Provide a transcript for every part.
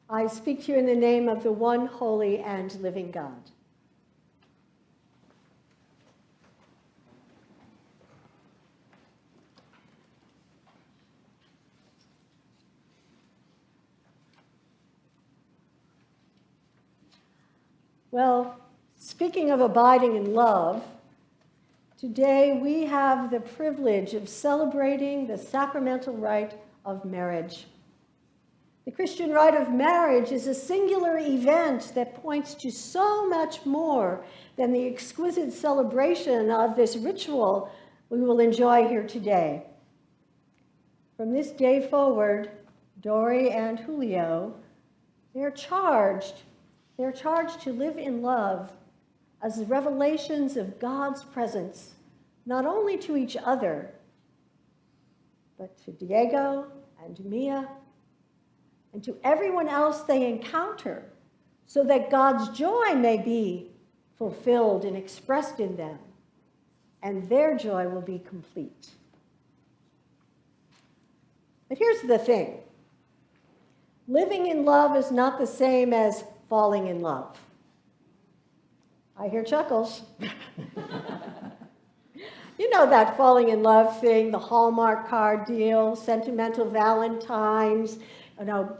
I speak to you in the name of the one holy and living God. Well, speaking of abiding in love, today we have the privilege of celebrating the sacramental rite of marriage. The Christian rite of marriage is a singular event that points to so much more than the exquisite celebration of this ritual we will enjoy here today. From this day forward, Dory and Julio, they're charged to live in love as revelations of God's presence, not only to each other, but to Diego and Mia, and to everyone else they encounter, so that God's joy may be fulfilled and expressed in them, and their joy will be complete. But here's the thing. Living in love is not the same as falling in love. I hear chuckles. You know that falling in love thing, the Hallmark card deal, sentimental Valentines,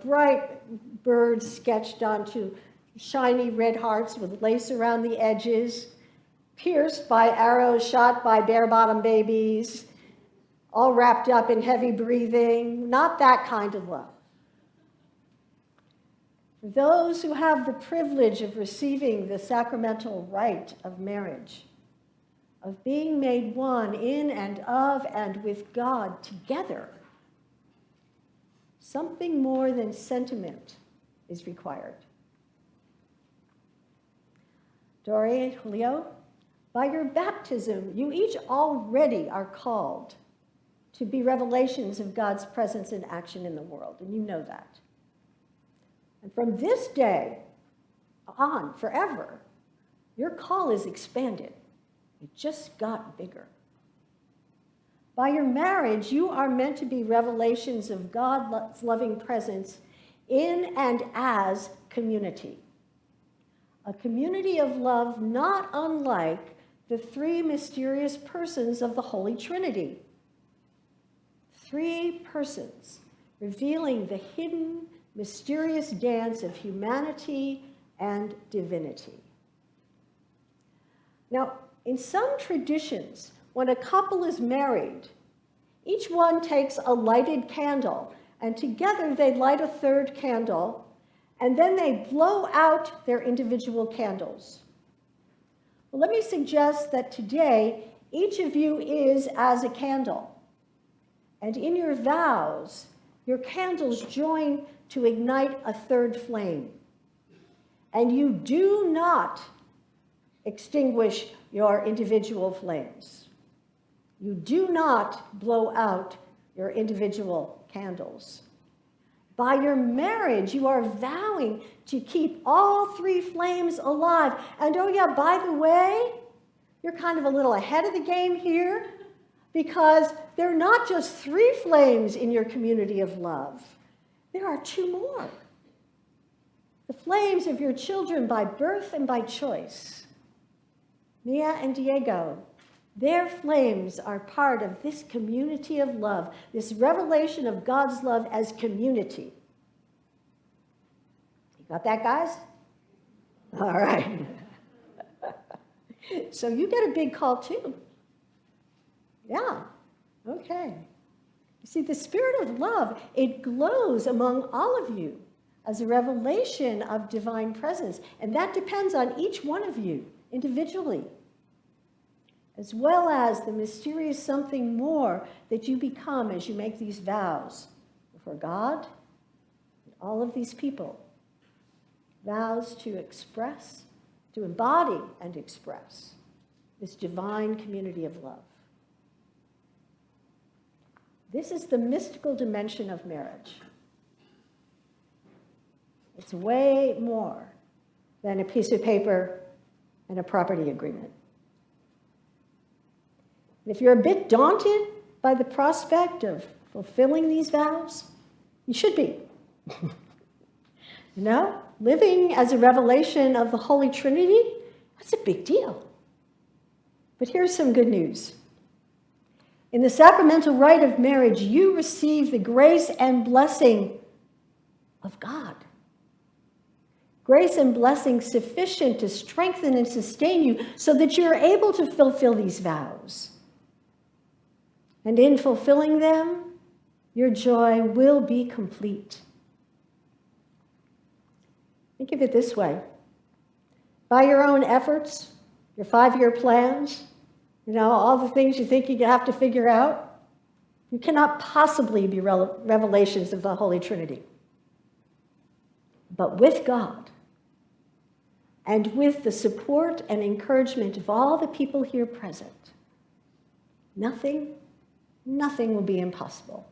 bright birds sketched onto shiny red hearts with lace around the edges, pierced by arrows shot by bare-bottom babies, all wrapped up in heavy breathing. Not that kind of love. For those who have the privilege of receiving the sacramental rite of marriage, of being made one in and of and with God together, something more than sentiment is required. Dory and Julio, by your baptism, you each already are called to be revelations of God's presence and action in the world, and you know that. And from this day on, forever, your call is expanded. It just got bigger. By your marriage, you are meant to be revelations of God's loving presence in and as community. A community of love not unlike the three mysterious persons of the Holy Trinity. Three persons revealing the hidden, mysterious dance of humanity and divinity. Now, in some traditions, when a couple is married, each one takes a lighted candle, and together they light a third candle, and then they blow out their individual candles. Well, let me suggest that today, each of you is as a candle, and in your vows, your candles join to ignite a third flame, and you do not extinguish your individual flames. You do not blow out your individual candles. By your marriage, you are vowing to keep all three flames alive. And oh yeah, by the way, you're kind of a little ahead of the game here, because there are not just three flames in your community of love. There are two more. The flames of your children by birth and by choice. Mia and Diego, their flames are part of this community of love, this revelation of God's love as community. You got that, guys? All right. So you get a big call too. Yeah, okay. You see, the spirit of love, it glows among all of you as a revelation of divine presence, and that depends on each one of you individually, as well as the mysterious something more that you become as you make these vows before God and all of these people. Vows to express, to embody and express this divine community of love. This is the mystical dimension of marriage. It's way more than a piece of paper and a property agreement. If you're a bit daunted by the prospect of fulfilling these vows, you should be. You know, living as a revelation of the Holy Trinity, that's a big deal. But here's some good news. In the sacramental rite of marriage, you receive the grace and blessing of God. Grace and blessing sufficient to strengthen and sustain you so that you're able to fulfill these vows. And in fulfilling them, your joy will be complete. Think of it this way. By your own efforts, your 5-year plans, all the things you think you have to figure out, you cannot possibly be revelations of the Holy Trinity. But with God, and with the support and encouragement of all the people here present, nothing will be impossible.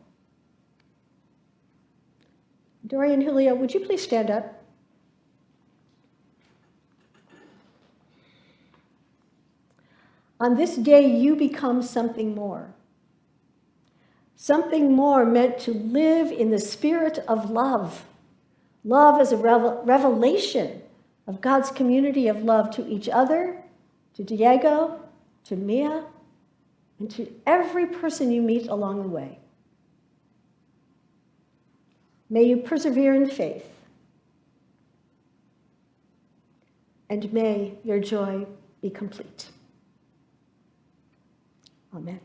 Dorian, Julio, would you please stand up? On this day, you become something more. Something more meant to live in the spirit of love. Love as a revelation of God's community of love to each other, to Diego, to Mia, and to every person you meet along the way. May you persevere in faith, and may your joy be complete. Amen.